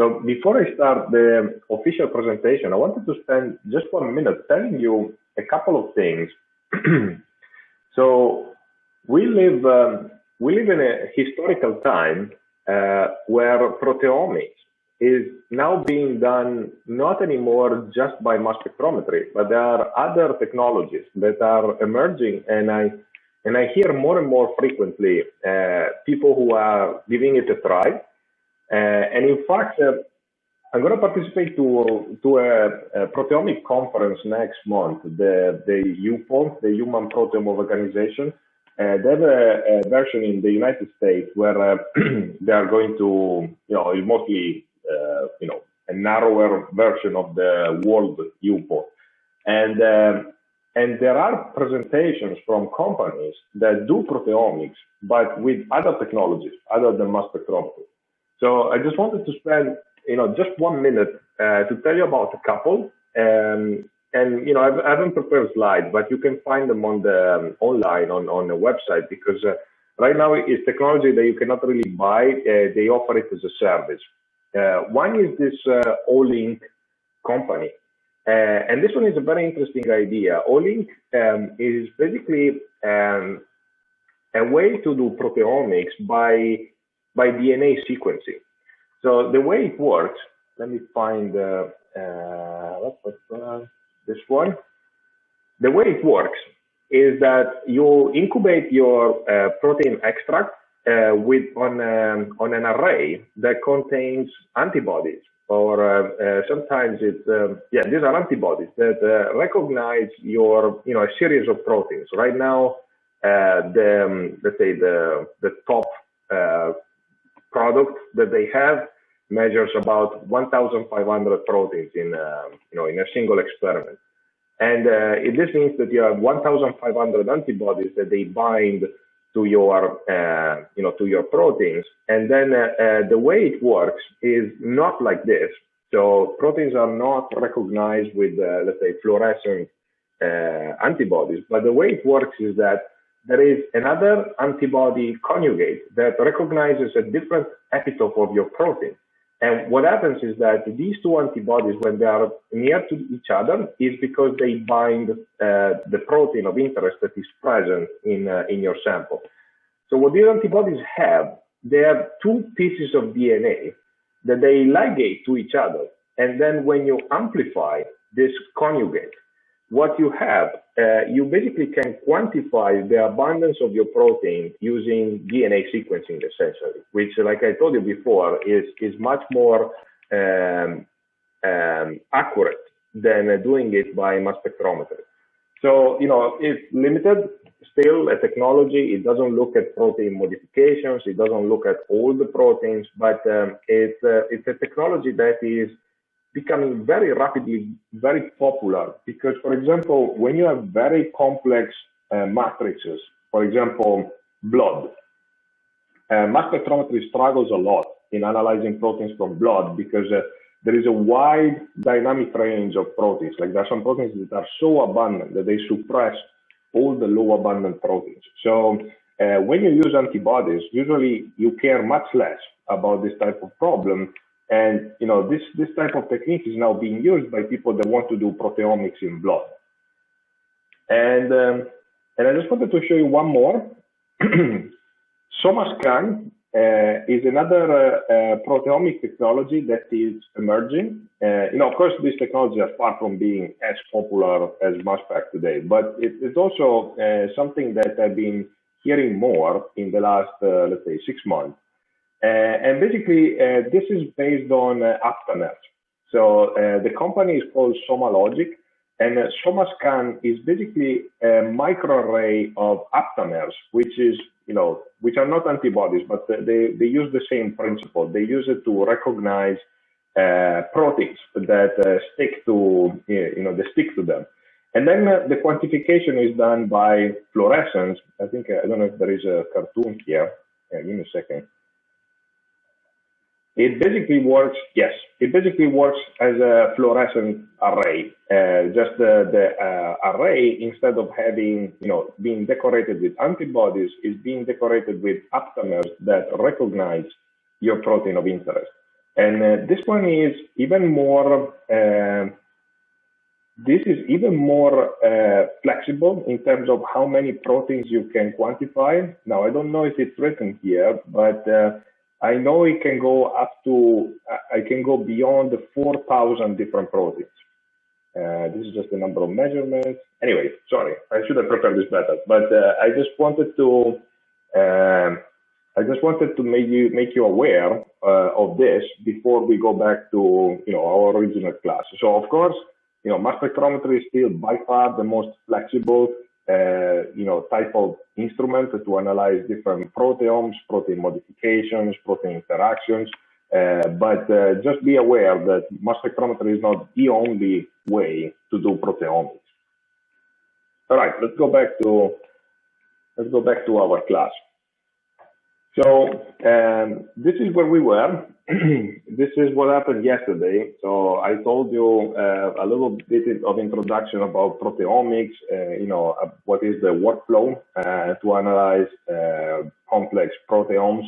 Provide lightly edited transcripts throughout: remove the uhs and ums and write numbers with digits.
So before I start the official presentation, I wanted to spend just 1 minute telling you a couple of things. So we live in a historical time where proteomics is now being done not anymore just by mass spectrometry, but there are other technologies that are emerging, and I hear more and more frequently people who are giving it a try. And in fact, I'm going to participate to a proteomic conference next month, the UPO, the Human Proteome Organization. They have a version in the United States where they are going to, it's mostly, a narrower version of the world UPO. And there are presentations from companies that do proteomics, but with other technologies other than mass spectrometry. So I just wanted to spend, just 1 minute to tell you about a couple. And I haven't prepared slides, but you can find them on the online on the website, because right now it's technology that you cannot really buy. They offer it as a service. One is this Olink company. And this one is a very interesting idea. Olink is basically a way to do proteomics by DNA sequencing. So the way it works, let me find this one. The way it works is that you incubate your protein extract on an array that contains antibodies, or sometimes it's these are antibodies that recognize your a series of proteins. Right now, let's say the top product that they have measures about 1,500 proteins in a single experiment, and this means that you have 1,500 antibodies that they bind to your to your proteins. And then the way it works is not like this. So proteins are not recognized with let's say fluorescent antibodies, but the way it works is that there is another antibody conjugate that recognizes a different epitope of your protein. And what happens is that these two antibodies, when they are near to each other, is because they bind the protein of interest that is present in your sample. So what these antibodies have, they have two pieces of DNA that they ligate to each other. And then when you amplify this conjugate, what you have, you basically can quantify the abundance of your protein using DNA sequencing, essentially, which, like I told you before, is much more accurate than doing it by mass spectrometry. So, it's limited still a technology. It doesn't look at protein modifications. It doesn't look at all the proteins, but it's a technology that is becoming very rapidly very popular, because, for example, when you have very complex matrices, for example, blood, mass spectrometry struggles a lot in analyzing proteins from blood, because there is a wide dynamic range of proteins. Like, there are some proteins that are so abundant that they suppress all the low abundant proteins. So when you use antibodies, usually you care much less about this type of problem. And this type of technique is now being used by people that want to do proteomics in blood. And I just wanted to show you one more. SomaScan is another proteomic technology that is emerging. Of course, these technologies are far from being as popular as mass spec today, but it's also something that I've been hearing more in the last, let's say, 6 months. And basically, this is based on aptamers. So the company is called SomaLogic, and SomaScan is basically a microarray of aptamers, which are not antibodies, but they use the same principle. They use it to recognize proteins that stick to them. And then the quantification is done by fluorescence. I don't know if there is a cartoon here. Give me a second. It basically works as a fluorescent array. Just the array, instead of having, being decorated with antibodies, is being decorated with aptamers that recognize your protein of interest. And this one is even more flexible in terms of how many proteins you can quantify. Now, I don't know if it's written here, but I know it can go up to, I can go beyond 4,000 different proteins. This is just the number of measurements. Anyway, sorry, I should have prepared this better, but I just wanted to make you aware of this before we go back to our original class. So of course, mass spectrometry is still by far the most flexible type of instrument to analyze different proteomes, protein modifications, protein interactions. But just be aware that mass spectrometry is not the only way to do proteomics. All right, let's go back to our class. So this is where we were. This is what happened yesterday. So I told you a little bit of introduction about proteomics, what is the workflow to analyze complex proteomes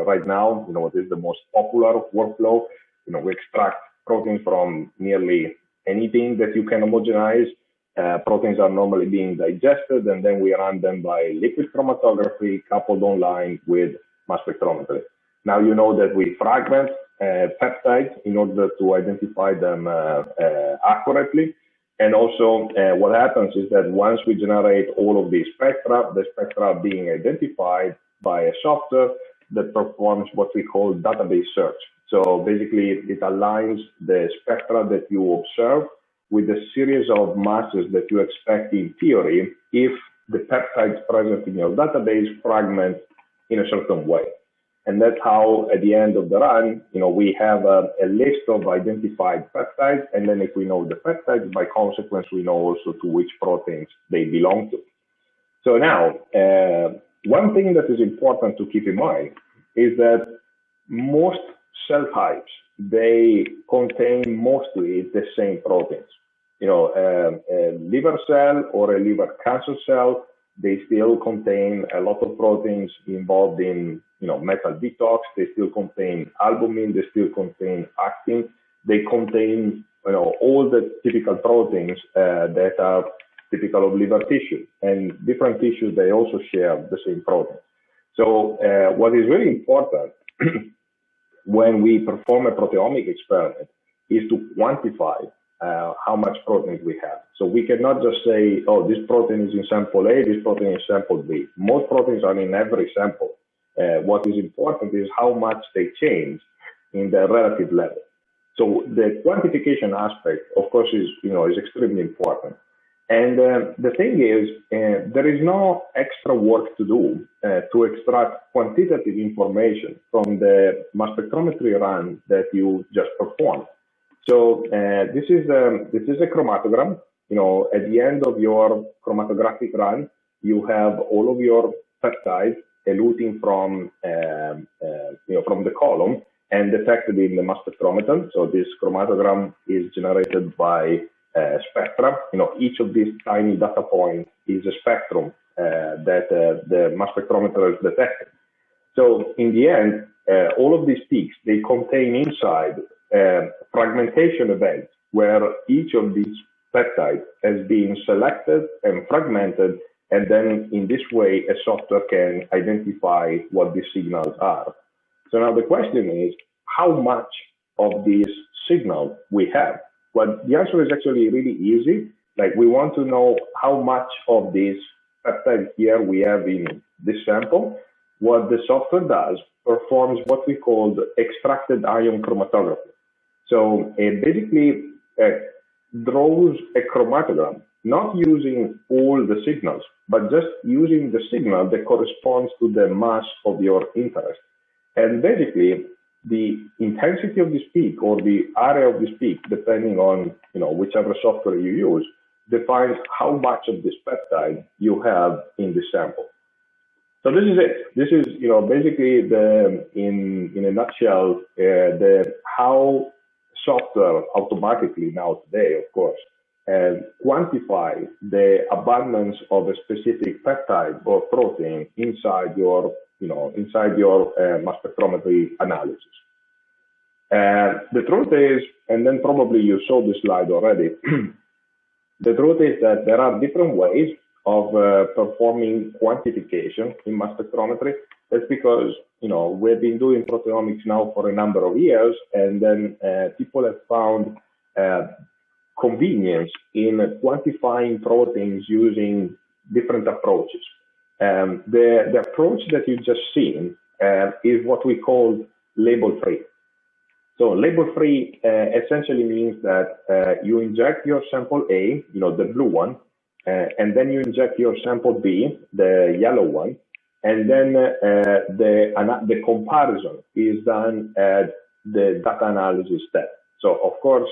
right now, what is the most popular workflow. We extract proteins from nearly anything that you can homogenize. Proteins are normally being digested, and then we run them by liquid chromatography coupled online with mass spectrometry. Now you know that we fragment peptides in order to identify them accurately. And also what happens is that once we generate all of these spectra, the spectra being identified by a software that performs what we call database search. So basically it aligns the spectra that you observe with a series of masses that you expect in theory if the peptides present in your database fragment in a certain way. And that's how, at the end of the run, we have a list of identified peptides. And then if we know the peptides, by consequence, we know also to which proteins they belong to. So now, one thing that is important to keep in mind is that most cell types, they contain mostly the same proteins. A liver cell or a liver cancer cell, they still contain a lot of proteins involved in, metal detox. They still contain albumin. They still contain actin. They contain, all the typical proteins that are typical of liver tissue. And different tissues, they also share the same protein. So what is really important when we perform a proteomic experiment is to quantify how much proteins we have. So we cannot just say, oh, this protein is in sample A, this protein is sample B. Most proteins are in every sample. What is important is how much they change in the relative level. So the quantification aspect, of course, is extremely important. And the thing is, there is no extra work to do to extract quantitative information from the mass spectrometry run that you just performed. So this is a chromatogram. At the end of your chromatographic run, you have all of your peptides eluting from the column and detected in the mass spectrometer. So this chromatogram is generated by spectra. Each of these tiny data points is a spectrum that the mass spectrometer is detecting. So in the end, all of these peaks, they contain inside fragmentation events where each of these peptides has been selected and fragmented, and then in this way a software can identify what these signals are. So now the question is, how much of this signal we have? Well, the answer is actually really easy. Like, we want to know how much of this peptide here we have in this sample. What the software does, performs what we call the extracted ion chromatography. So it basically draws a chromatogram, not using all the signals, but just using the signal that corresponds to the mass of your interest. And basically, the intensity of this peak or the area of this peak, depending on whichever software you use, defines how much of this peptide you have in the sample. So this is it. This is basically in a nutshell how software automatically now today, of course, quantify the abundance of a specific peptide or protein inside your mass spectrometry analysis. The truth is, and then probably you saw the slide already, the truth is that there are different ways of performing quantification in mass spectrometry. That's because, we've been doing proteomics now for a number of years, and then people have found convenience in quantifying proteins using different approaches. The approach that you've just seen is what we call label-free. So label-free essentially means that you inject your sample A, the blue one, and then you inject your sample B, the yellow one, and then the comparison is done at the data analysis step. So of course,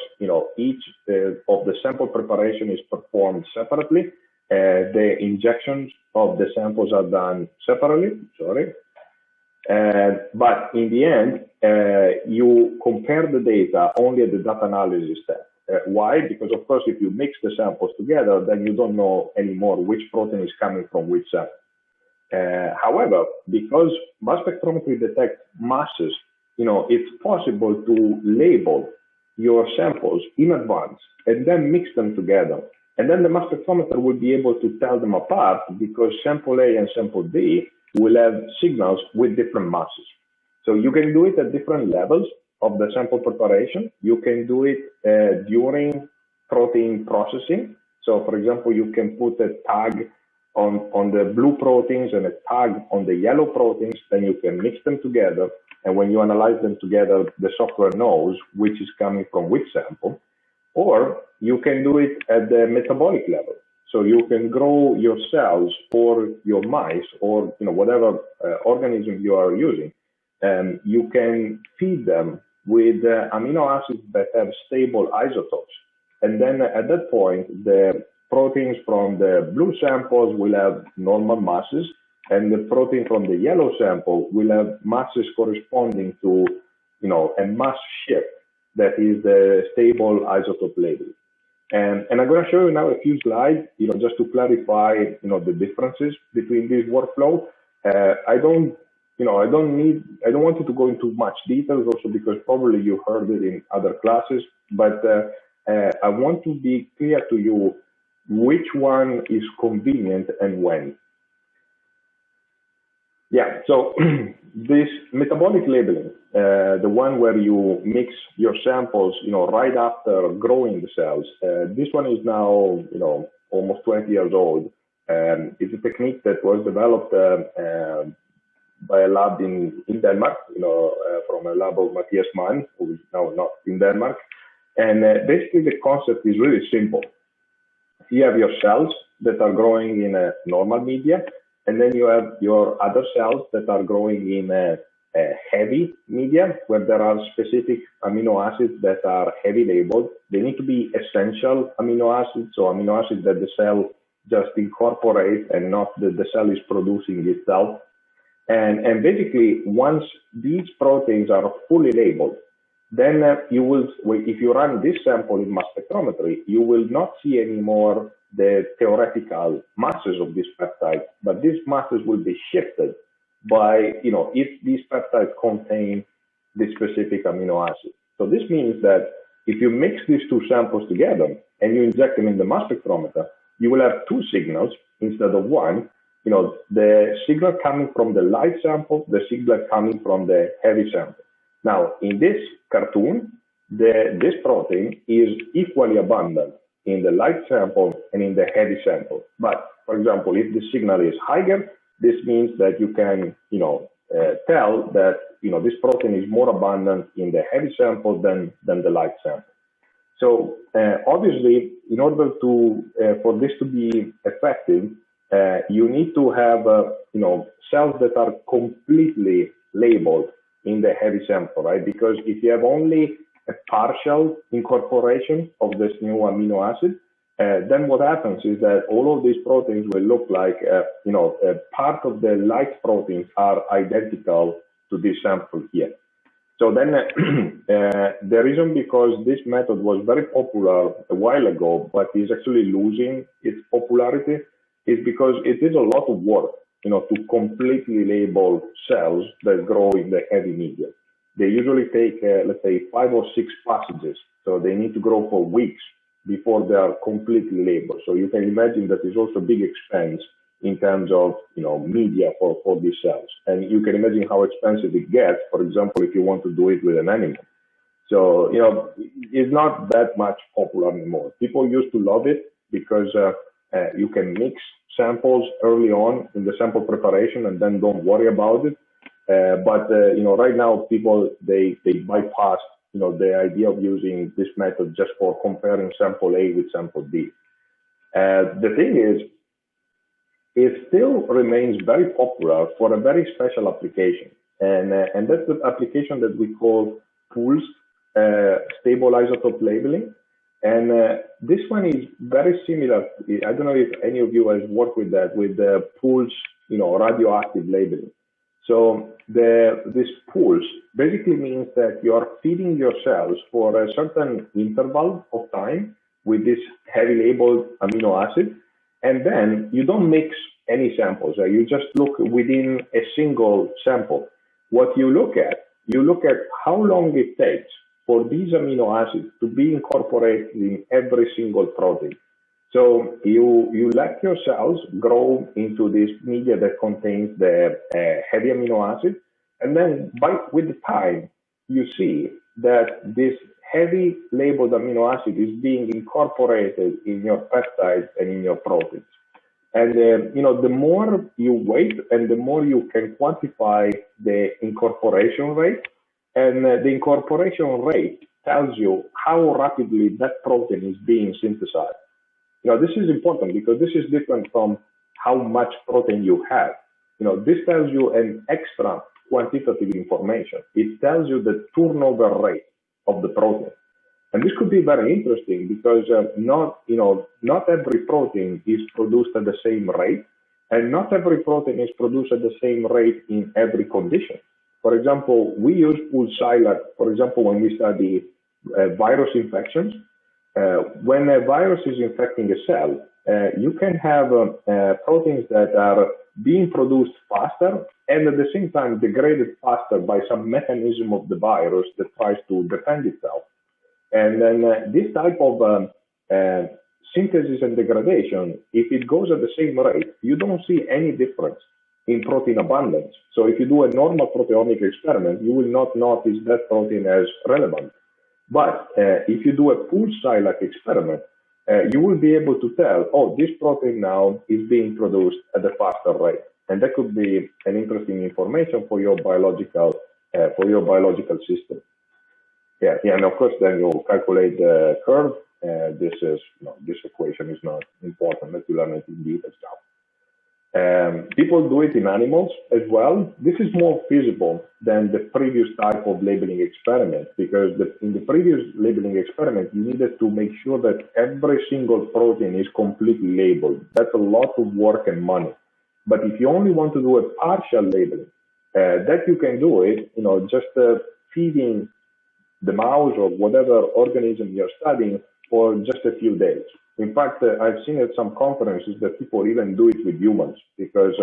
each of the sample preparation is performed separately. The injections of the samples are done separately, but in the end, you compare the data only at the data analysis step. Why? Because of course, if you mix the samples together, then you don't know anymore which protein is coming from which sample. However, because mass spectrometry detects masses, it's possible to label your samples in advance and then mix them together. And then the mass spectrometer will be able to tell them apart because sample A and sample B will have signals with different masses. So you can do it at different levels of the sample preparation. You can do it during protein processing. So for example, you can put a tag on the blue proteins and a tag on the yellow proteins, then you can mix them together. And when you analyze them together, the software knows which is coming from which sample. Or you can do it at the metabolic level. So you can grow your cells or your mice or whatever organism you are using. You can feed them with amino acids that have stable isotopes. And then at that point, the proteins from the blue samples will have normal masses, and the protein from the yellow sample will have masses corresponding to, a mass shift that is the stable isotope label. And I'm going to show you now a few slides, just to clarify, the differences between these workflows. I don't want you to go into much details also because probably you heard it in other classes, but I want to be clear to you which one is convenient and when. Yeah, so this metabolic labeling, the one where you mix your samples, right after growing the cells, this one is now, almost 20 years old. It's a technique that was developed by a lab in Denmark, from a lab of Mathias Mann, who is now not in Denmark. And basically the concept is really simple. You have your cells that are growing in a normal media, and then you have your other cells that are growing in a heavy media where there are specific amino acids that are heavy labeled. They need to be essential amino acids, so amino acids that the cell just incorporates and not that the cell is producing itself. And basically, once these proteins are fully labeled, then you will, if you run this sample in mass spectrometry, you will not see anymore the theoretical masses of these peptides, but these masses will be shifted by, if these peptides contain the specific amino acid. So this means that if you mix these two samples together and you inject them in the mass spectrometer, you will have two signals instead of one. The signal coming from the light sample, the signal coming from the heavy sample. Now, in this cartoon, this protein is equally abundant in the light sample and in the heavy sample. But, for example, if the signal is higher, this means that you can, tell that, this protein is more abundant in the heavy sample than the light sample. So, obviously, in order to, for this to be effective, you need to have, cells that are completely labeled in the heavy sample, right? Because if you have only a partial incorporation of this new amino acid, then what happens is that all of these proteins will look like, part of the light proteins are identical to this sample here. So then the reason because this method was very popular a while ago, but is actually losing its popularity, is because it is a lot of work, to completely label cells that grow in the heavy media. they usually take, let's say, 5 or 6 passages. So they need to grow for weeks before they are completely labeled. So you can imagine that is also a big expense in terms of, media for these cells. And you can imagine how expensive it gets, for example, if you want to do it with an animal. So, it's not that much popular anymore. People used to love it because you can mix samples early on in the sample preparation and then don't worry about it. But right now people, they bypass, the idea of using this method just for comparing sample A with sample B. The thing is, it still remains very popular for a very special application. And that's the application that we call pools stable isotope labeling. And this one is very similar. I don't know if any of you has worked with that, with the pools, radioactive labeling. So this pools basically means that you are feeding your cells for a certain interval of time with this heavy labeled amino acid, and then you don't mix any samples. You just look within a single sample. What you look at how long it takes for these amino acids to be incorporated in every single protein. So you let your cells grow into this media that contains the heavy amino acid, and then with the time, you see that this heavy labeled amino acid is being incorporated in your peptides and in your proteins. And the more you wait and the more you can quantify the incorporation rate, and the incorporation rate tells you how rapidly that protein is being synthesized. This is important because this is different from how much protein you have. This tells you an extra quantitative information. It tells you the turnover rate of the protein. And this could be very interesting because not every protein is produced at the same rate, and not every protein is produced at the same rate in every condition. For example, we use pooled SILAC, for example, when we study virus infections. When a virus is infecting a cell, you can have proteins that are being produced faster and at the same time degraded faster by some mechanism of the virus that tries to defend itself. And then this type of synthesis and degradation, if it goes at the same rate, you don't see any difference in protein abundance. So if you do a normal proteomic experiment, you will not notice that protein as relevant. But if you do a pooled SILAC experiment, you will be able to tell, oh, this protein now is being produced at a faster rate. And that could be an interesting information for your biological system. Yeah, and of course, then you calculate the curve. This equation is not important. Let's learn it in detail now. People do it in animals as well. This is more feasible than the previous type of labeling experiment because in the previous labeling experiment, you needed to make sure that every single protein is completely labeled. That's a lot of work and money. But if you only want to do a partial labeling, that you can do it, just feeding the mouse or whatever organism you're studying for just a few days. In fact, I've seen at some conferences that people even do it with humans because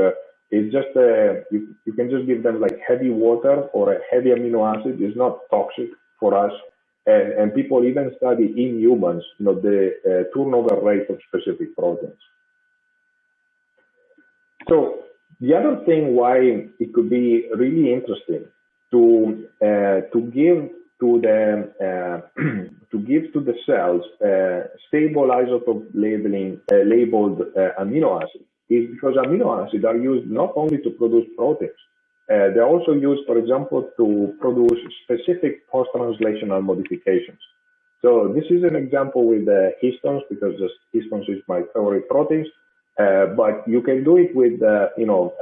it's just, you can just give them like heavy water or a heavy amino acid. It's not toxic for us. And people even study in humans, the turnover rate of specific proteins. So the other thing why it could be really interesting to give to the cells stable isotope labeling labeled amino acids is because amino acids are used not only to produce proteins, they're also used, for example, to produce specific post-translational modifications. So this is an example with histones because histones is my favorite proteins, but you can do it with a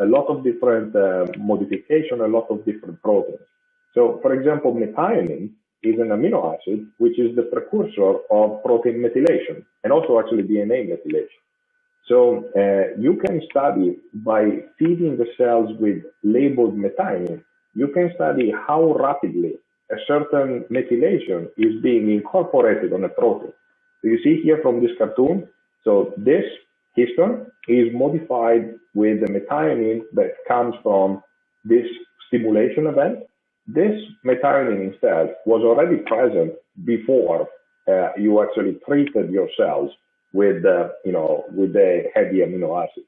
lot of different modification, a lot of different proteins. So, for example, methionine is an amino acid, which is the precursor of protein methylation and also actually DNA methylation. So you can study by feeding the cells with labeled methionine, you can study how rapidly a certain methylation is being incorporated on a protein. So you see here from this cartoon, so this histone is modified with the methionine that comes from this stimulation event. this methionine instead was already present before you actually treated your cells with with the heavy amino acids.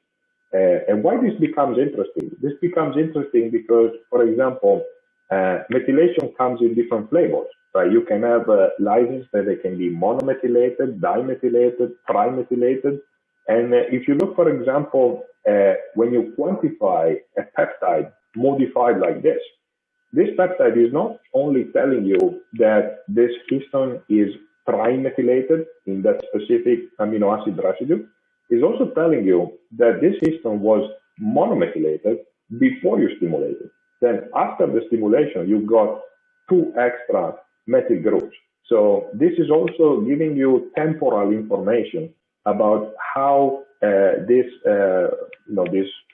And why this becomes interesting? This becomes interesting because, for example, methylation comes in different flavors. Right? You can have lyses that they can be monomethylated, dimethylated, trimethylated. And if you look, for example, when you quantify a peptide modified like this peptide is not only telling you that this histone is trimethylated in that specific amino acid residue, it's also telling you that this histone was monomethylated before you stimulated. Then after the stimulation, you got 2 extra methyl groups. So this is also giving you temporal information about how this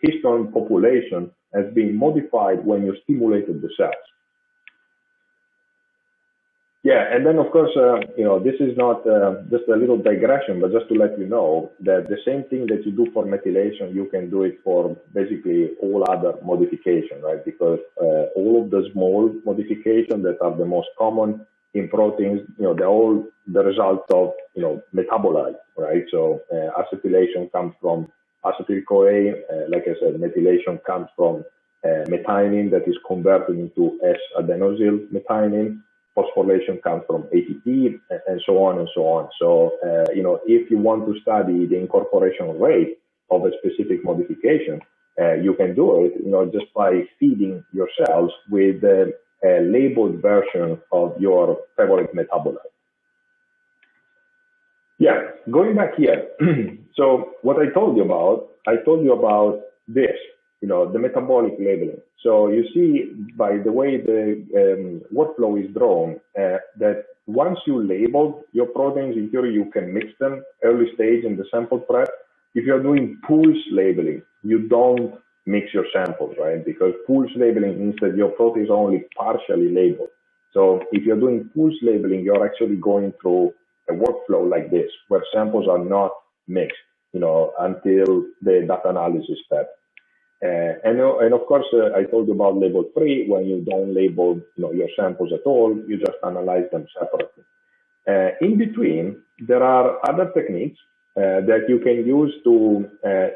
histone population has been modified when you stimulated the cells. Yeah, and then of course, this is not just a little digression, but just to let you know that the same thing that you do for methylation, you can do it for basically all other modification, right? Because all of the small modifications that are the most common in proteins, they're all the result of, metabolites, right? So acetylation comes from acetyl-CoA. Like I said, methylation comes from methionine that is converted into S-adenosyl methionine. Phosphorylation comes from ATP, and so on and so on. So, if you want to study the incorporation rate of a specific modification, you can do it, just by feeding your cells with a labeled version of your favorite metabolite. Yeah, going back here. So what I told you about this, the metabolic labeling. So you see by the way the workflow is drawn that once you label your proteins, in theory, you can mix them early stage in the sample prep. If you're doing pulse labeling, you don't mix your samples, right? Because pulse labeling means that your proteins are only partially labeled. So if you're doing pulse labeling, you're actually going through a workflow like this, where samples are not mixed, until the data analysis step. And of course, I told you about label 3, when you don't label your samples at all, you just analyze them separately. In between, there are other techniques that you can use to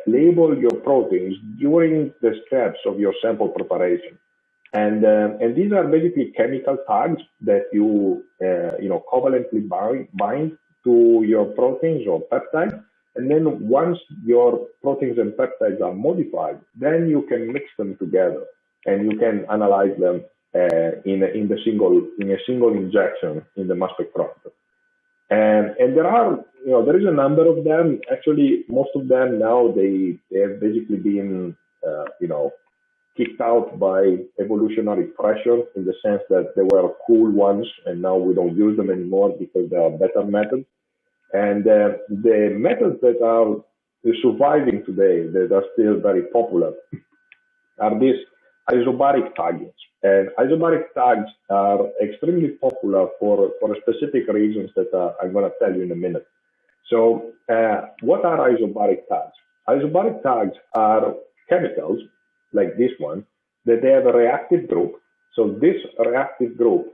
label your proteins during the steps of your sample preparation. And these are basically chemical tags that you covalently bind to your proteins or peptides. And then once your proteins and peptides are modified, then you can mix them together and you can analyze them in a single injection in the mass spectrometer. And there is a number of them. Actually, most of them now they have basically been kicked out by evolutionary pressure, in the sense that they were cool ones and now we don't use them anymore because there are better methods. And the methods that are surviving today, that are still very popular, are these Isobaric Targets. And Isobaric tags are extremely popular for specific reasons that I'm going to tell you in a minute. So what are isobaric tags? Isobaric tags are chemicals, like this one, that they have a reactive group. So this reactive group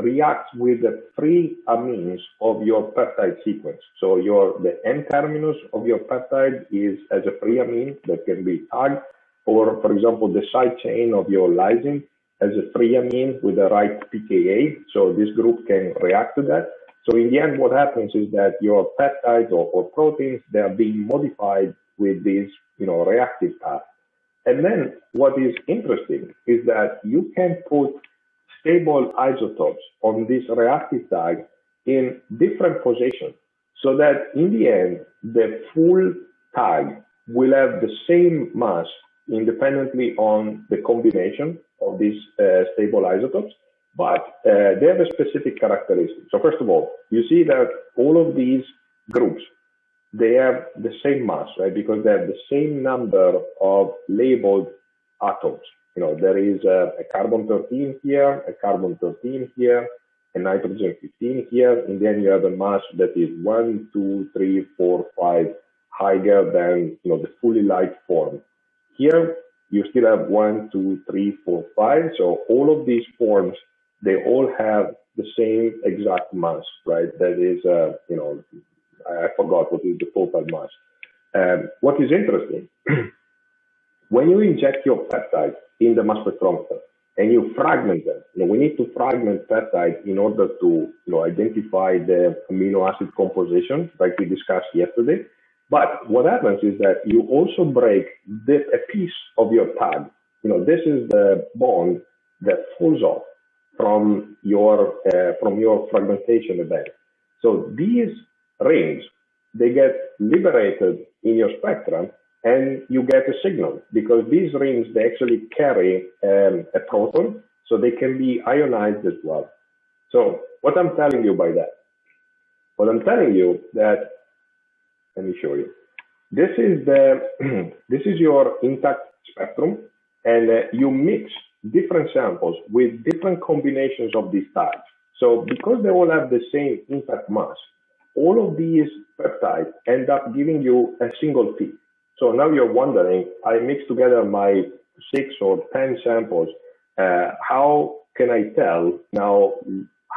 reacts with the 3 amines of your peptide sequence. So the N-terminus of your peptide is as a free amine that can be tagged, or for example, the side chain of your lysine as a free amine with the right pKa. So this group can react to that. So in the end, what happens is that your peptides or proteins, they are being modified with these, reactive tags. And then what is interesting is that you can put stable isotopes on this reactive tag in different positions, so that in the end, the full tag will have the same mass independently on the combination of these stable isotopes, but they have a specific characteristic. So first of all, you see that all of these groups, they have the same mass, right? Because they have the same number of labeled atoms. There is a carbon-13 here, a carbon-13 here, a nitrogen-15 here. In the end, you have a mass that is 1, 2, 3, 4, 5 higher than the fully light form. Here, you still have 1, 2, 3, 4, 5. So all of these forms, they all have the same exact mass, right? That is, I forgot what is the total mass. What is interesting, when you inject your peptide in the mass spectrometer and you fragment them, we need to fragment peptide in order to identify the amino acid composition, like we discussed yesterday. But what happens is that you also break a piece of your tag. This is the bond that falls off from your fragmentation event. So these rings, they get liberated in your spectrum, and you get a signal because these rings, they actually carry a proton, so they can be ionized as well. So what I'm telling you by that? What I'm telling you that, let me show you. This is your intact spectrum, and you mix different samples with different combinations of these tags. So because they all have the same intact mass, all of these peptides end up giving you a single peak. So now you're wondering, I mix together my 6 or 10 samples. How can I tell now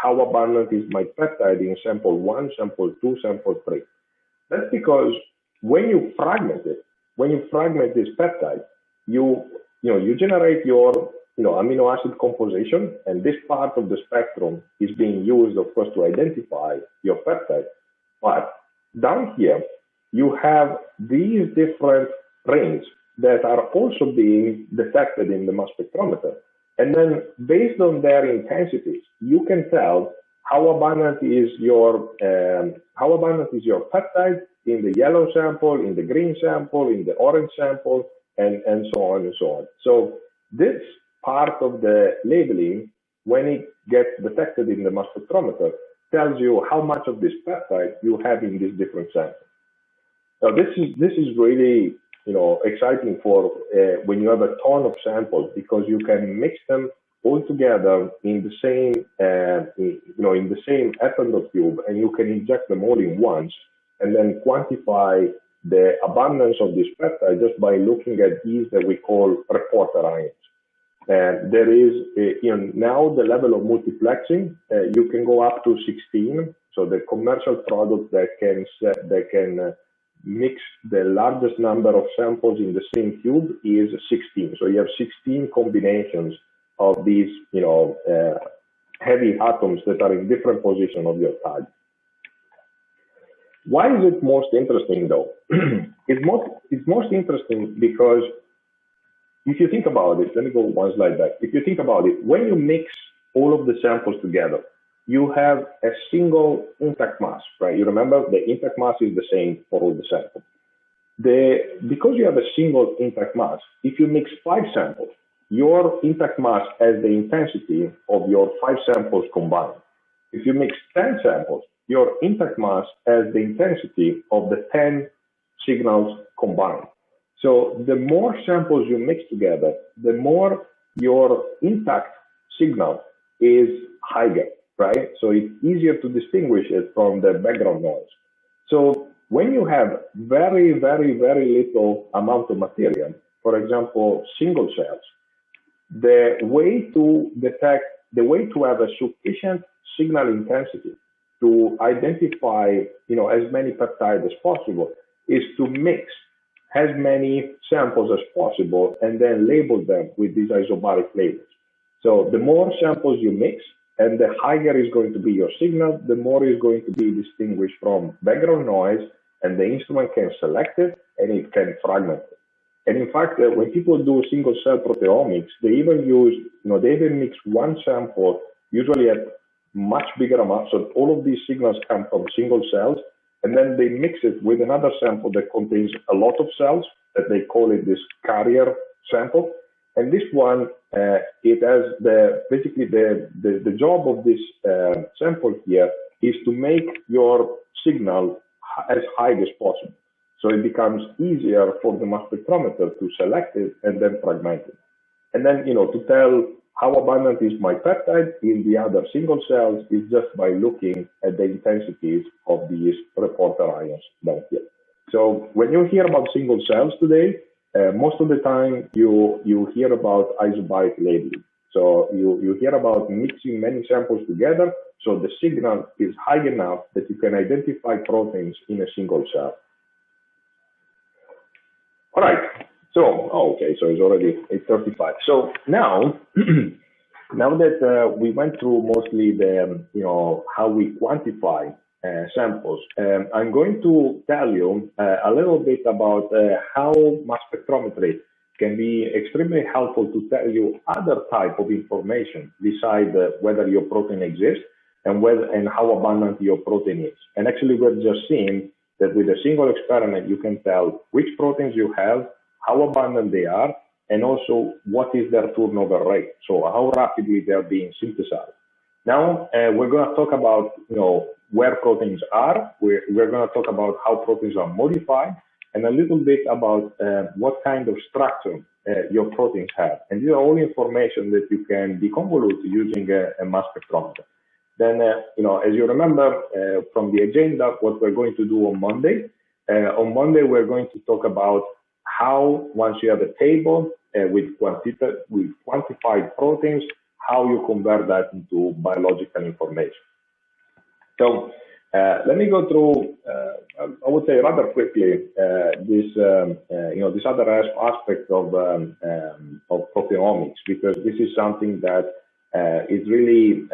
how abundant is my peptide in sample 1, sample 2, sample 3? That's because when you fragment this peptide, you generate your amino acid composition, and this part of the spectrum is being used, of course, to identify your peptide. But down here, you have these different rings that are also being detected in the mass spectrometer. And then based on their intensities, you can tell how abundant is your peptide in the yellow sample, in the green sample, in the orange sample, and so on and so on. So this part of the labeling, when it gets detected in the mass spectrometer, tells you how much of this peptide you have in these different samples. Now this is really exciting for when you have a ton of samples, because you can mix them all together in the same in the same Eppendorf tube, and you can inject them all in once, and then quantify the abundance of this peptide just by looking at these that we call reporter ions. And there is now the level of multiplexing. You can go up to 16. So the commercial product that can mix the largest number of samples in the same tube is 16. So you have 16 combinations of these heavy atoms that are in different positions of your tag. Why is it most interesting though? It's most interesting because if you think about it, let me go one slide back. If you think about it, when you mix all of the samples together, you have a single intact mass, right? You remember the intact mass is the same for all the samples. Because you have a single intact mass, if you mix 5 samples, your intact mass has the intensity of your 5 samples combined. If you mix 10 samples, your intact mass has the intensity of the 10 signals combined. So the more samples you mix together, the more your intact signal is higher, right? So it's easier to distinguish it from the background noise. So when you have very, very, very little amount of material, for example, single cells, the way to have a sufficient signal intensity to identify, as many peptides as possible is to mix as many samples as possible and then label them with these isobaric labels. So the more samples you mix and the higher is going to be your signal, the more is going to be distinguished from background noise, and the instrument can select it and it can fragment it. And in fact, when people do single cell proteomics, they even mix one sample, usually at much bigger amounts. So all of these signals come from single cells, and then they mix it with another sample that contains a lot of cells, that they call it this carrier sample. And this one, it has basically the job of this sample here is to make your signal as high as possible. So it becomes easier for the mass spectrometer to select it and then fragment it. And then, to tell how abundant is my peptide in the other single cells is just by looking at the intensities of these reporter ions down here. So when you hear about single cells today, most of the time you hear about isobaric labeling. So you hear about mixing many samples together, so the signal is high enough that you can identify proteins in a single cell. All right. So, okay, so it's already 8:35. So now, now that we went through mostly the, how we quantify samples, I'm going to tell you a little bit about how mass spectrometry can be extremely helpful to tell you other type of information besides whether your protein exists and how abundant your protein is. And actually, we've just seen that with a single experiment, you can tell which proteins you have, how abundant they are, and also what is their turnover rate. So how rapidly they're being synthesized. Now, we're going to talk about, where proteins are. We're going to talk about how proteins are modified, and a little bit about what kind of structure your proteins have. And these are all information that you can deconvolute using a mass spectrometer. Then, as you remember from the agenda, what we're going to do on Monday, we're going to talk about how, once you have a table with quantified proteins, how you convert that into biological information. So let me go through, I would say rather quickly, this other aspect of proteomics, because this is something that is really,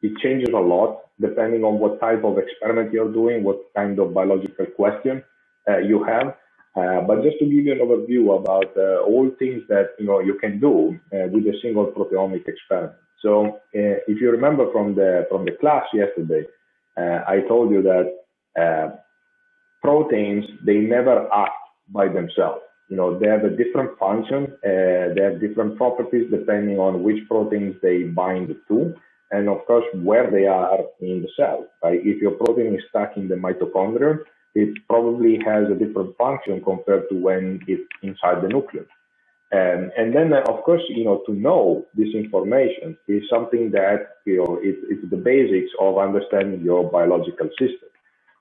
it changes a lot depending on what type of experiment you're doing, what kind of biological question you have. But just to give you an overview about all things that you can do with a single proteomic experiment. So if you remember from the class yesterday, I told you that proteins, they never act by themselves. They have a different function, they have different properties depending on which proteins they bind to, and of course where they are in the cell. Right? If your protein is stuck in the mitochondria, it probably has a different function compared to when it's inside the nucleus. And then, of course, to know this information is something that, it's the basics of understanding your biological system.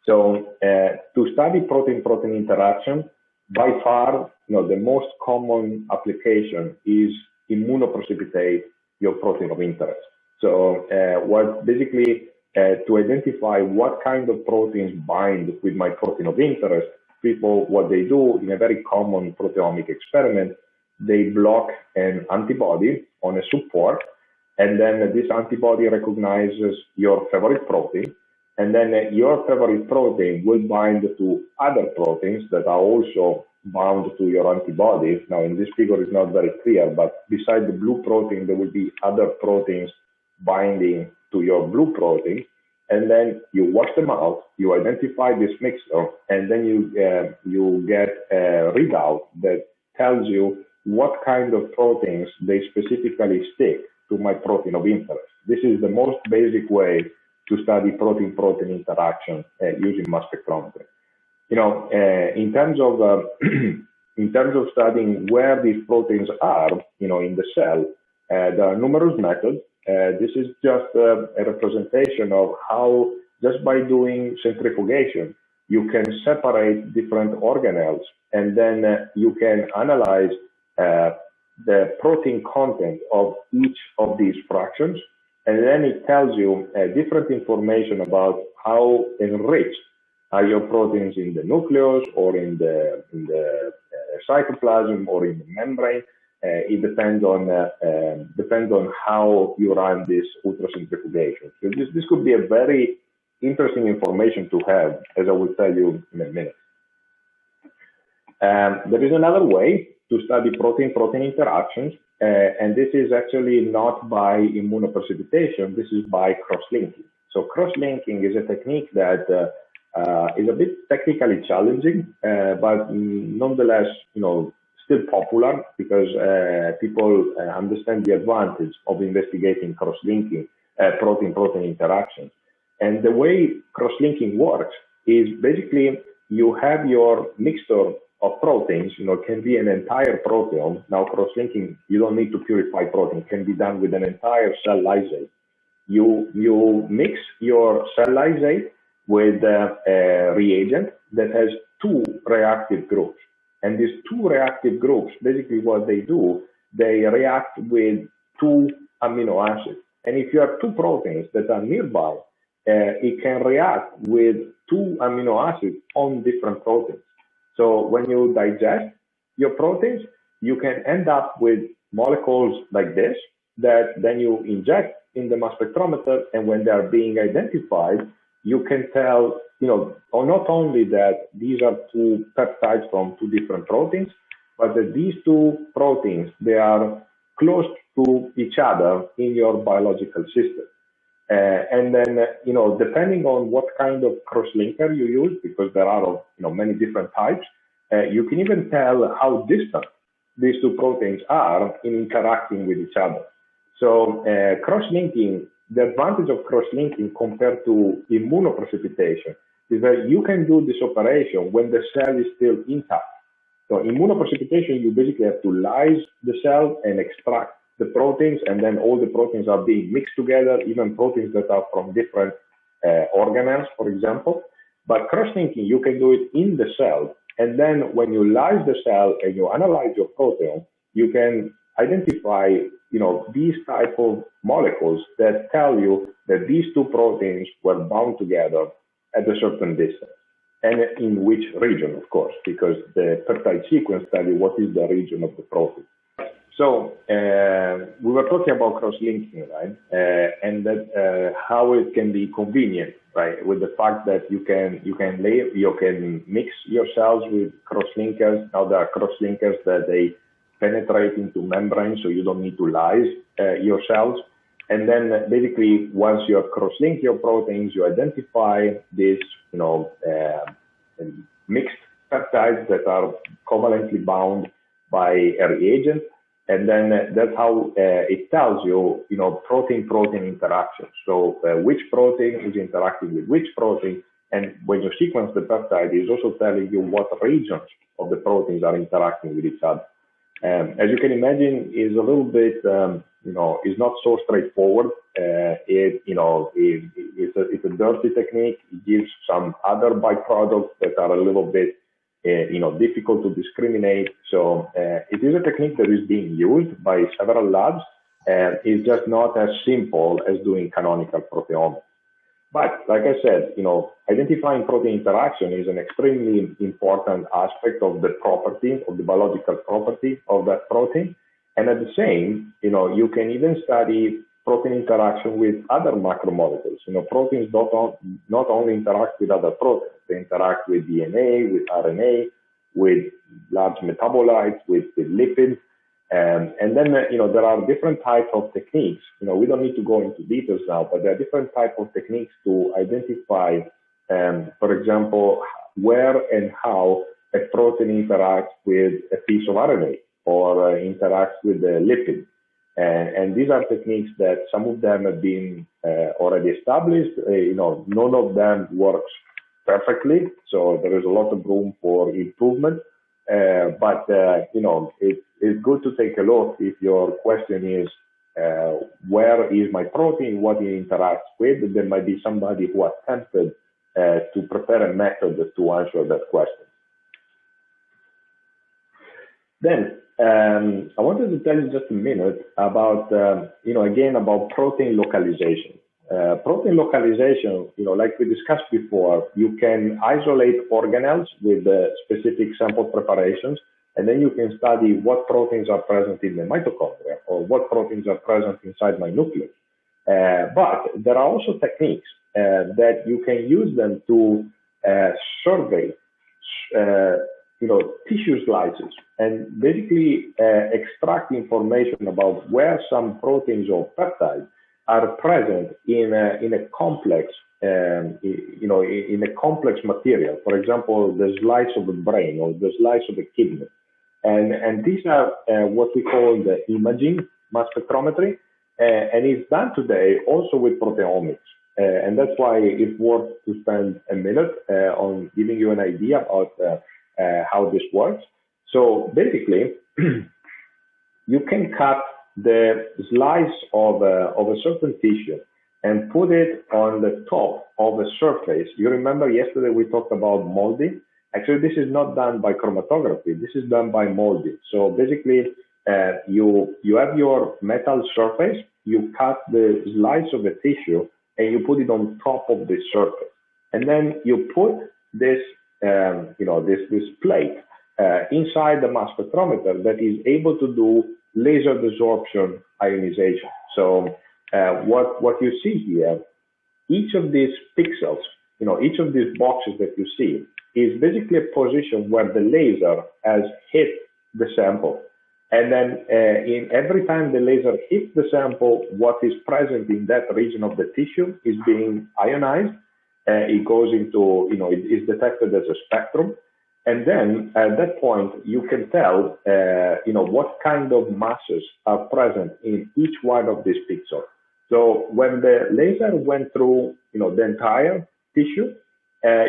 So to study protein-protein interaction, by far, the most common application is immunoprecipitate your protein of interest. So what basically, to identify what kind of proteins bind with my protein of interest, people, what they do in a very common proteomic experiment, they block an antibody on a support, and then this antibody recognizes your favorite protein, and then your favorite protein will bind to other proteins that are also bound to your antibody. Now, in this figure, it's not very clear, but beside the blue protein, there will be other proteins binding to your blue protein, and then you wash them out, you identify this mixture, and then you get a readout that tells you what kind of proteins they specifically stick to my protein of interest. This is the most basic way to study protein-protein interaction using mass spectrometry. In terms of studying where these proteins are, in the cell, there are numerous methods. This is just a representation of how, just by doing centrifugation, you can separate different organelles, and then you can analyze the protein content of each of these fractions, and then it tells you different information about how enriched are your proteins in the nucleus or in the cytoplasm or in the membrane. It depends on how you run this ultracentrifugation. So this could be a very interesting information to have, as I will tell you in a minute. There is another way to study protein-protein interactions, and this is actually not by immunoprecipitation. This is by crosslinking. So crosslinking is a technique that is a bit technically challenging, but nonetheless, still popular because people understand the advantage of investigating crosslinking, protein-protein interactions. And the way crosslinking works is basically you have your mixture of proteins, can be an entire proteome. Now, crosslinking, you don't need to purify protein, can be done with an entire cell lysate. You mix your cell lysate with a reagent that has two reactive groups. And these two reactive groups, basically what they do, they react with two amino acids. And if you have two proteins that are nearby, it can react with two amino acids on different proteins. So when you digest your proteins, you can end up with molecules like this that then you inject in the mass spectrometer, and when they are being identified, you can tell, or not only that these are two peptides from two different proteins, but that these two proteins, they are close to each other in your biological system. And then, depending on what kind of crosslinker you use, because there are, many different types, you can even tell how distant these two proteins are in interacting with each other. So crosslinking, the advantage of crosslinking compared to immunoprecipitation is that you can do this operation when the cell is still intact. So immunoprecipitation, you basically have to lyse the cell and extract the proteins, and then all the proteins are being mixed together, even proteins that are from different organelles, for example. But crosslinking, you can do it in the cell, and then when you lyse the cell and you analyze your protein, you can identify, these type of molecules that tell you that these two proteins were bound together at a certain distance, and in which region, of course, because the peptide sequence tells you what is the region of the protein. So we were talking about cross-linking, right? And that how it can be convenient, right? With the fact that you can mix your cells with cross-linkers. Now there are cross-linkers that they penetrate into membranes, so you don't need to lyse your cells. And then basically, once you have cross-linked your proteins, you identify these, mixed peptides that are covalently bound by a reagent. And then that's how it tells you, protein-protein interactions. So which protein is interacting with which protein. And when you sequence the peptide, it's also telling you what regions of the proteins are interacting with each other. As you can imagine, is a little bit, is not so straightforward. It's a dirty technique. It gives some other byproducts that are a little bit, difficult to discriminate. So it is a technique that is being used by several labs, and it's just not as simple as doing canonical proteomics. But like I said, identifying protein interaction is an extremely important aspect of the property, of the biological property of that protein. And at the same, you can even study protein interaction with other macromolecules. Proteins not only interact with other proteins, they interact with DNA, with RNA, with large metabolites, with lipids. And then, there are different types of techniques. We don't need to go into details now, but there are different types of techniques to identify, for example, where and how a protein interacts with a piece of RNA or interacts with a lipid. And these are techniques that some of them have been already established. None of them works perfectly, so there is a lot of room for improvement. But it's good to take a look if your question is, where is my protein, what it interacts with? There might be somebody who attempted to prepare a method to answer that question. Then, I wanted to tell you just a minute about, again, about protein localization. Protein localization, like we discussed before, you can isolate organelles with specific sample preparations, and then you can study what proteins are present in the mitochondria or what proteins are present inside my nucleus. But there are also techniques that you can use them to survey, tissue slices and basically extract information about where some proteins or peptides are present in a complex, in a complex material. For example, the slice of the brain or the slice of the kidney, and these are what we call the imaging mass spectrometry, and it's done today also with proteomics, and that's why it's worth to spend a minute on giving you an idea about how this works. So basically, you can cut the slice of a certain tissue and put it on the top of a surface. You remember yesterday we talked about molding, actually this is not done by chromatography. This is done by molding. So basically, you have your metal surface, you cut the slice of the tissue, and you put it on top of the surface. And then you put this, this plate inside the mass spectrometer that is able to do laser desorption ionization. So what you see here, each of these pixels, each of these boxes that you see is basically a position where the laser has hit the sample. And then every time the laser hits the sample, what is present in that region of the tissue is being ionized. It goes into, it is detected as a spectrum. And then at that point, you can tell, what kind of masses are present in each one of these pixels. So when the laser went through, the entire tissue,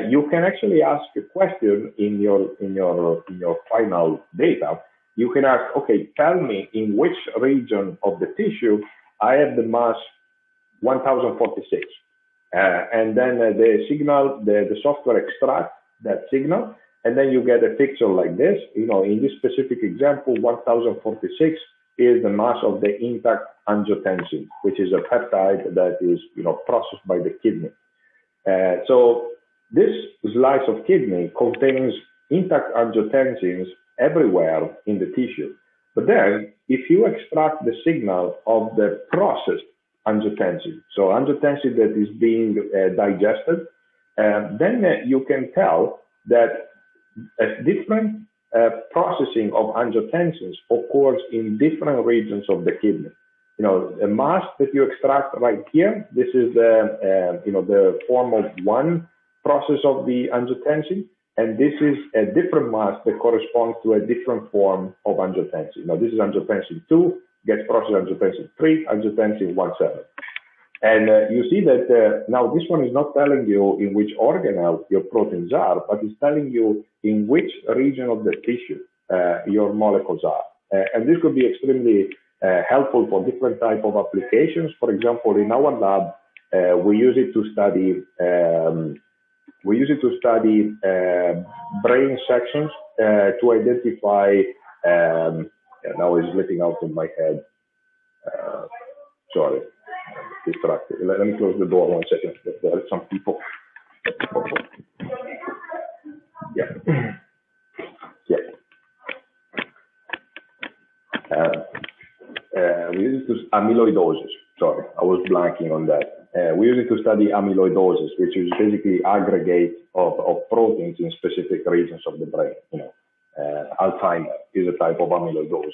you can actually ask a question in your final data. You can ask, okay, tell me in which region of the tissue I have the mass 1046. And then the signal, the software extracts that signal, and then you get a picture like this. In this specific example, 1046 is the mass of the intact angiotensin, which is a peptide that is, processed by the kidney. So this slice of kidney contains intact angiotensins everywhere in the tissue. But then, if you extract the signal of the processed angiotensin, so angiotensin that is being digested, then you can tell that a different processing of angiotensins occurs in different regions of the kidney. The mass that you extract right here, this is the form of one process of the angiotensin, and this is a different mass that corresponds to a different form of angiotensin. This is angiotensin 2, gets processed angiotensin 3, angiotensin 1,7. And you see that now this one is not telling you in which organelle your proteins are, but it's telling you in which region of the tissue your molecules are. And this could be extremely helpful for different type of applications. For example, in our lab, we use it to study brain sections to identify. Now it's slipping out of my head. Sorry, distracted. Let me close the door 1 second. There are some people. Yeah. We use it to amyloidosis. Sorry, I was blanking on that. We use it to study amyloidosis, which is basically aggregate of proteins in specific regions of the brain. Alzheimer is a type of amyloidosis.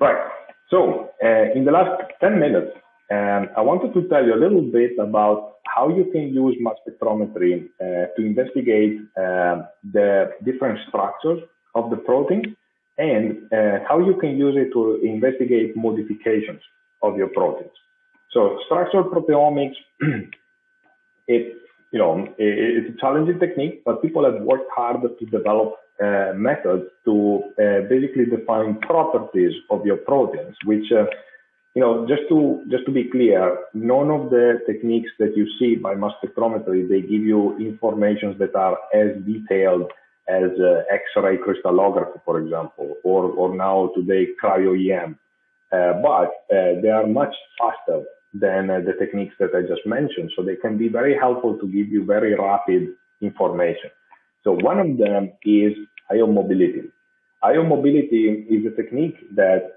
Right. So in the last 10 minutes, I wanted to tell you a little bit about how you can use mass spectrometry to investigate the different structures of the protein, and how you can use it to investigate modifications of your proteins. So structural proteomics, it's a challenging technique, but people have worked hard to develop methods to basically define properties of your proteins, which, just to be clear, none of the techniques that you see by mass spectrometry, they give you informations that are as detailed as X-ray crystallography, for example, or now today cryo-EM. But they are much faster than the techniques that I just mentioned, so they can be very helpful to give you very rapid information. So one of them is ion mobility. Ion mobility is a technique that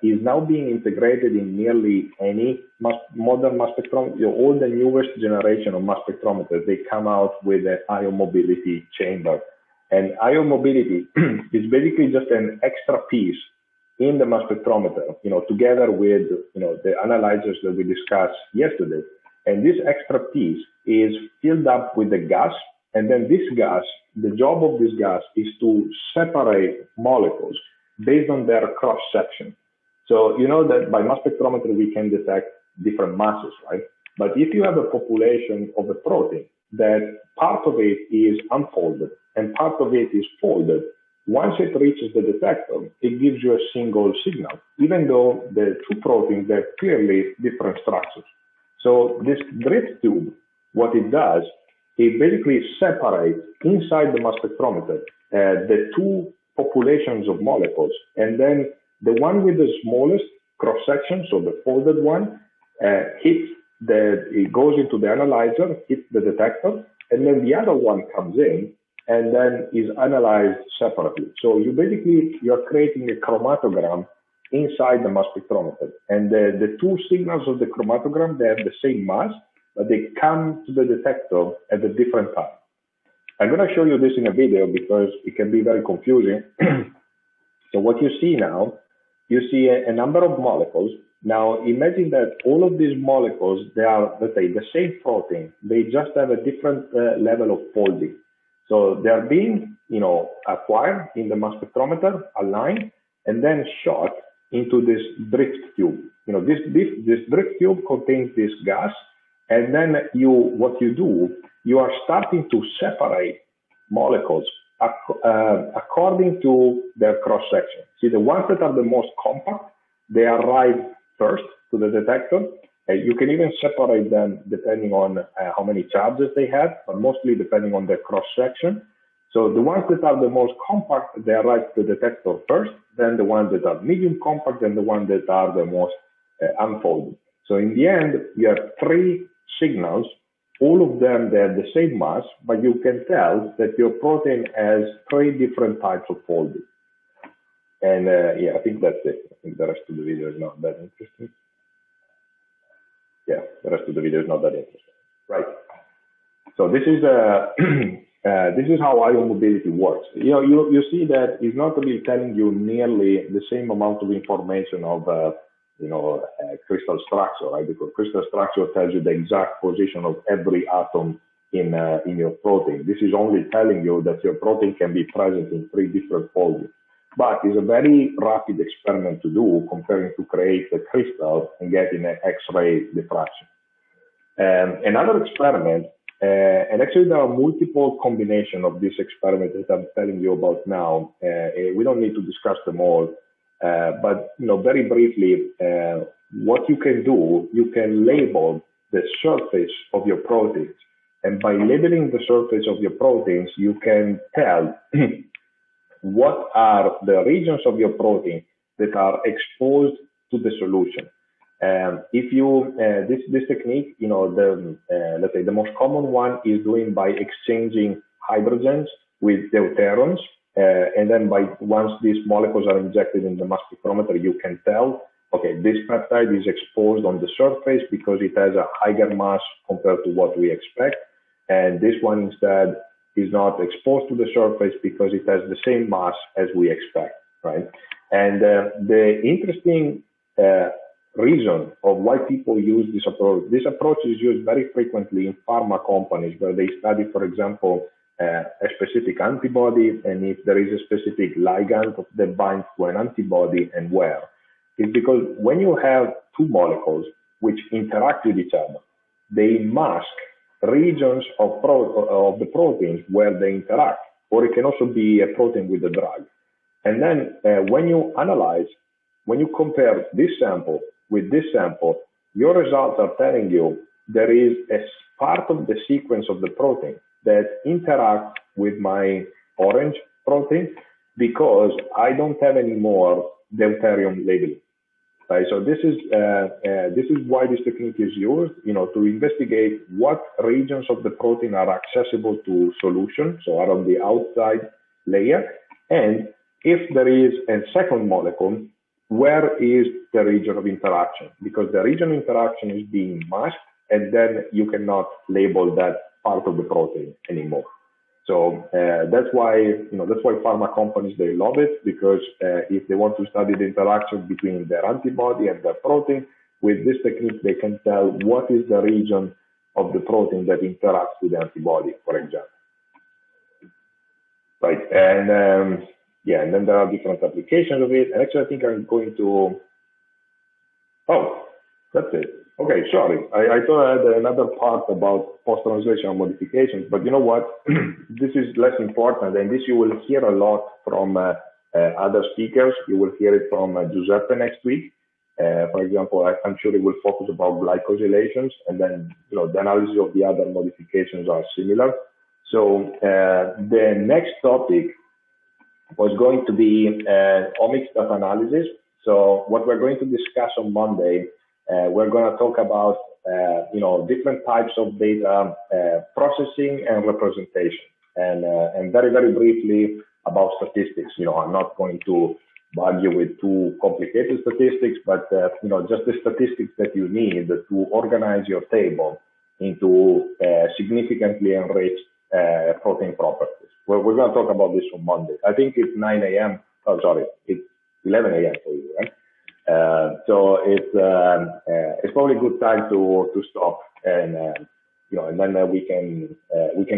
is now being integrated in nearly any modern mass spectrometer. All the newest generation of mass spectrometers, they come out with an ion mobility chamber. And ion mobility is basically just an extra piece in the mass spectrometer, together with, the analyzers that we discussed yesterday. And this extra piece is filled up with the gas. And then this gas, the job of this gas is to separate molecules based on their cross-section. So you know that by mass spectrometry, we can detect different masses, right? But if you have a population of a protein that part of it is unfolded and part of it is folded, once it reaches the detector, it gives you a single signal, even though the two proteins, they're clearly different structures. So this drip tube, what it does, it basically separates inside the mass spectrometer the two populations of molecules, and then the one with the smallest cross-section, so the folded one, it goes into the analyzer, hits the detector, and then the other one comes in and then is analyzed separately. So you're creating a chromatogram inside the mass spectrometer. And the two signals of the chromatogram, they have the same mass, but they come to the detector at a different time. I'm going to show you this in a video because it can be very confusing. So what you see now, you see a number of molecules. Now imagine that all of these molecules, they are, let's say, the same protein. They just have a different level of folding. So they're being, acquired in the mass spectrometer, aligned, and then shot into this drift tube. This drift tube contains this gas, and then what you do, you are starting to separate molecules according to their cross-section. See, the ones that are the most compact, they arrive first to the detector. You can even separate them depending on how many charges they have, but mostly depending on their cross-section. So the ones that are the most compact, they arrive to the detector first, then the ones that are medium compact, and the ones that are the most unfolded. So in the end, you have three signals. All of them, they have the same mass, but you can tell that your protein has three different types of folding. And I think that's it. I think the rest of the video is not that interesting. Yeah, the rest of the video is not that interesting. Right. So this is this is how ion mobility works. You see that it's not really telling you nearly the same amount of information of crystal structure, right? Because crystal structure tells you the exact position of every atom in your protein. This is only telling you that your protein can be present in three different foldings. But it's a very rapid experiment to do comparing to create a crystal and getting an X-ray diffraction. Another experiment, and actually there are multiple combinations of this experiment that I'm telling you about now. We don't need to discuss them all, but very briefly, what you can do, you can label the surface of your proteins. And by labeling the surface of your proteins, you can tell what are the regions of your protein that are exposed to the solution. If you this technique, let's say the most common one is doing by exchanging hydrogens with deuterons, and then once these molecules are injected in the mass spectrometer, you can tell, okay, this peptide is exposed on the surface because it has a higher mass compared to what we expect, and this one instead is not exposed to the surface because it has the same mass as we expect, right? And the interesting reason of why people use this approach is used very frequently in pharma companies where they study, for example, a specific antibody, and if there is a specific ligand that binds to an antibody and where. It's because when you have two molecules which interact with each other, they mask regions of the proteins where they interact, or it can also be a protein with a drug. And then when you analyze, when you compare this sample with this sample, your results are telling you there is a part of the sequence of the protein that interacts with my orange protein because I don't have any more deuterium labeling. Right, so this is why this technique is used, to investigate what regions of the protein are accessible to solution, so are on the outside layer, and if there is a second molecule, where is the region of interaction? Because the region of interaction is being masked, and then you cannot label that part of the protein anymore. So that's why pharma companies, they love it, because if they want to study the interaction between their antibody and their protein, with this technique, they can tell what is the region of the protein that interacts with the antibody, for example. Right, and and then there are different applications of it. And actually, I think I'm going to, that's it. Okay, sorry. I thought I had another part about post-translational modifications, but you know what? This is less important, and this you will hear a lot from other speakers. You will hear it from Giuseppe next week. For example, I'm sure it will focus about glycosylations, and then the analysis of the other modifications are similar. So the next topic was going to be omics data analysis. So what we're going to discuss on Monday, we're going to talk about different types of data processing and representation, and very, very briefly about statistics. I'm not going to bug you with too complicated statistics, but just the statistics that you need to organize your table into significantly enriched protein properties. We're going to talk about this on Monday. I think it's 9 a.m. Oh, sorry, it's 11 a.m. for you, right? So it's probably a good time to stop, and and then we can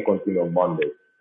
continue on Monday.